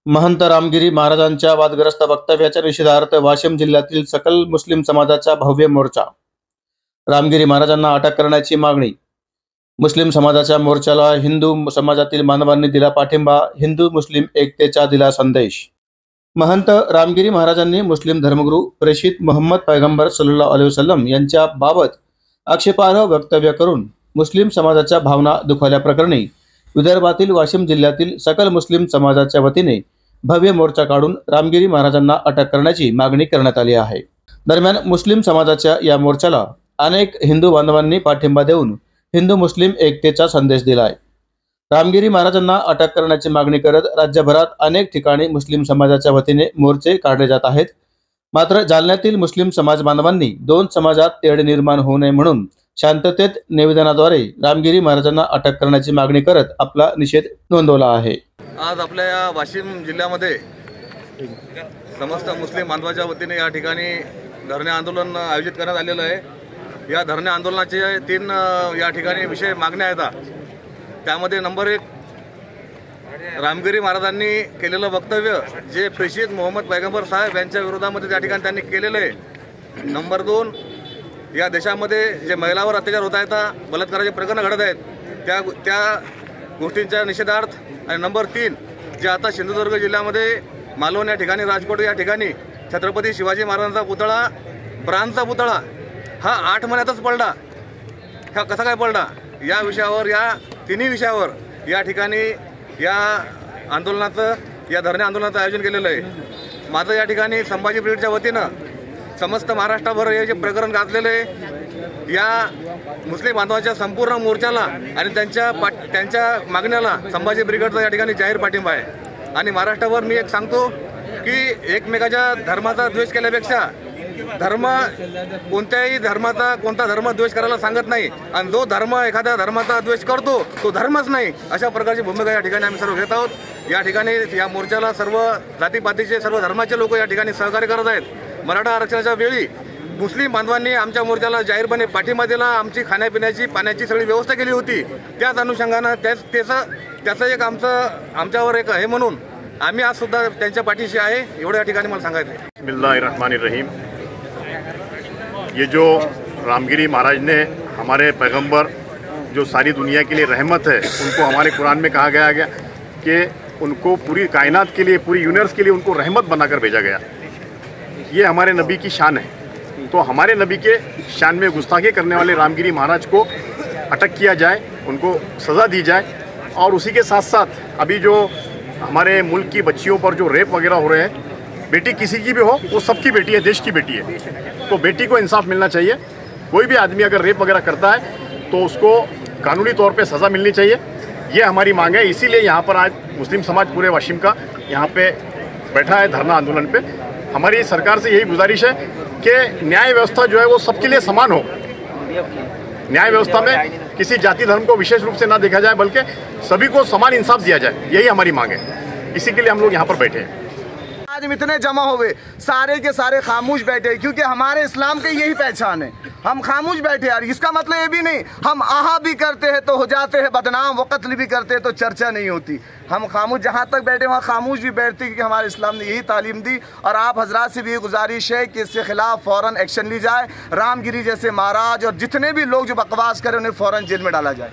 महंत रामगिरी महाराजांच्या वादग्रस्त वक्तव्याच्या निषेधार्थ वाशिम जिल्ह्यातील सकल मुस्लिम समाजाचा भव्य मोर्चा। रामगिरी महाराजांना अटक करण्याची मागणी। मुस्लिम समाजाच्या मोर्चाला हिंदू समाजातील मानवांनी दिला पाठिंबा। हिंदू मुस्लिम एकतेचा दिला संदेश। महंत रामगिरी महाराजांनी मुस्लिम धर्मगुरू प्रेषित मोहम्मद पैगंबर सल्लल्लाहु अलैहि वसल्लम यांच्या बाबत आक्षेपार्ह वक्तव्य करून मुस्लिम समाजाच्या भावना दुखावल्याप्रकरणी विदर्भातील वाशिम जिल्ह्यातील सकल मुस्लिम समाजाच्या वतीने भव्य मोर्चा काढून रामगिरी महाराजांना अटक करण्याची मागणी करण्यात आली आहे। दरम्यान मुस्लिम समाजाच्या या मोर्चाला अनेक हिंदू बांधवांनी पाठिंबा देऊन हिंदू मुस्लिम एकतेचा संदेश दिला आहे। रामगिरी महाराजांना अटक करण्याची मागणी करत राज्यभरात अनेक ठिकाणी मुस्लिम समाजाच्या वतीने मोर्चे काढले जात आहेत। मात्र जालन्यातील मुस्लिम समाज बांधवांनी दोन समाजात तेढ निर्माण होऊ नये म्हणून शांततेत निवेदनाद्वारे रामगिरी महाराजांना अटक करण्याची मागणी करत आपला निषेध नोंदवला आहे। आज आपल्या या वाशिम जिल्ह्यामध्ये समस्त मुस्लिम बांधवाच्या वतीने या ठिकाणी धरणे आंदोलन आयोजित करण्यात आलेलं आहे। या धरणे आंदोलनाचे 3 या ठिकाणी विषय मागण्या आहेत। त्यामध्ये नंबर 1, रामगिरी महाराजांनी केलेलं वक्तव्य जे प्रेषित मोहम्मद पैगंबर साहेब यांच्या विरोधामध्ये त्या ठिकाणी त्यांनी केलेलं आहे। नंबर 2, या देशामध्ये जे महिलांवर अत्याचार होत आहेत, बलात्काराचे प्रकरण घडत आहेत, त्या गोष्टींच्या निषेधार्थ। आणि नंबर 3, जे आता सिंधुदुर्ग जिल्ह्यामध्ये मालवण या ठिकाणी, राजकोट या ठिकाणी छत्रपती शिवाजी महाराजांचा पुतळा, ब्रांजचा पुतळा हा 8 महिन्यातच पडला, हा कसा काय पडला, या विषयावर, या तिन्ही विषयावर या ठिकाणी या आंदोलनाचं, या धरणे आंदोलनाचं आयोजन केलेलं आहे। माझं या ठिकाणी संभाजी ब्रिगेडच्या वतीनं समस्त महाराष्ट्रभर हे जे प्रकरण गाजलेलं आहे, या मुस्लिम बांधवांच्या संपूर्ण मोर्चाला आणि त्यांच्या मागण्याला संभाजी ब्रिगेडचा या ठिकाणी जाहीर पाठिंबा आहे। आणि महाराष्ट्रावर मी एक सांगतो की एकमेकाच्या धर्माचा द्वेष केल्यापेक्षा कोणत्याही धर्माचा कोणता धर्म द्वेष करायला सांगत नाही, आणि जो धर्म एखाद्या धर्माचा द्वेष करतो तो धर्मच नाही, अशा प्रकारची भूमिका या ठिकाणी आम्ही सर्व घेत आहोत। या ठिकाणी या मोर्चाला सर्व जातीपातीचे, सर्व धर्माचे लोक या ठिकाणी सहकार्य करत आहेत। मराठा आरक्षणाच्या वेळी मुस्लिम बांधवांनी आमच्या मोर्चाला जाहीरपणे पाठिंबा दिला, आमची खाण्यापिण्याची, पाण्याची सगळी व्यवस्था केली होती। त्याच अनुषंगानं त्याचं एक आमच्यावर एक हे म्हणून आम्ही आज सुद्धा त्यांच्या पाठीशी आहे, एवढं या ठिकाणी मला सांगायचं आहे। बिस्मिल्लाहिर्रहमानिर्रहीम। ये जो रामगिरी महाराज ने हमारे पैगंबर जो सारी दुनिया के लिए रहमत है, उनको हमारे कुरान में कहा गया कि उनको पूरी कायनात के लिए, पूरी यूनिवर्स के लिए उनको रहमत बनाकर भेजा गया। ये हमारे नबी की शान है। तो हमारे नबी के शान में गुस्ताखी करने वाले रामगिरी महाराज को अटक किया जाए, उनको सज़ा दी जाए। और उसी के साथ साथ अभी जो हमारे मुल्क की बच्चियों पर जो रेप वगैरह हो रहे हैं, बेटी किसी की भी हो, वो सबकी बेटी है, देश की बेटी है, तो बेटी को इंसाफ मिलना चाहिए। कोई भी आदमी अगर रेप वगैरह करता है तो उसको कानूनी तौर पे सज़ा मिलनी चाहिए, ये हमारी मांग है। इसीलिए यहाँ पर आज मुस्लिम समाज पूरे वाशिम का यहाँ पे बैठा है धरना आंदोलन पे। हमारी सरकार से यही गुजारिश है कि न्याय व्यवस्था जो है वो सबके लिए समान हो। न्याय व्यवस्था में किसी जाति धर्म को विशेष रूप से ना देखा जाए, बल्कि सभी को समान इंसाफ दिया जाए, यही हमारी मांग है। इसी के लिए हम लोग यहाँ पर बैठे हैं। आज हम इतने जमा हो गए, सारे के सारे खामोश बैठे, क्योंकि हमारे इस्लाम की यही पहचान है। हम खामोश बैठे यार, इसका मतलब ये भी नहीं हम आहा भी करते हैं तो हो जाते हैं बदनाम, वो कत्ल भी करते हैं तो चर्चा नहीं होती। हम खामोश जहाँ तक बैठे वहाँ खामोश भी बैठते, क्योंकि हमारे इस्लाम ने यही तालीम दी। और आप हजरात से भी गुजारिश है कि इसके खिलाफ फ़ौरन एक्शन ली जाए। रामगिरी जैसे महाराज और जितने भी लोग जो बकवास करें उन्हें फ़ौरन जेल में डाला जाए।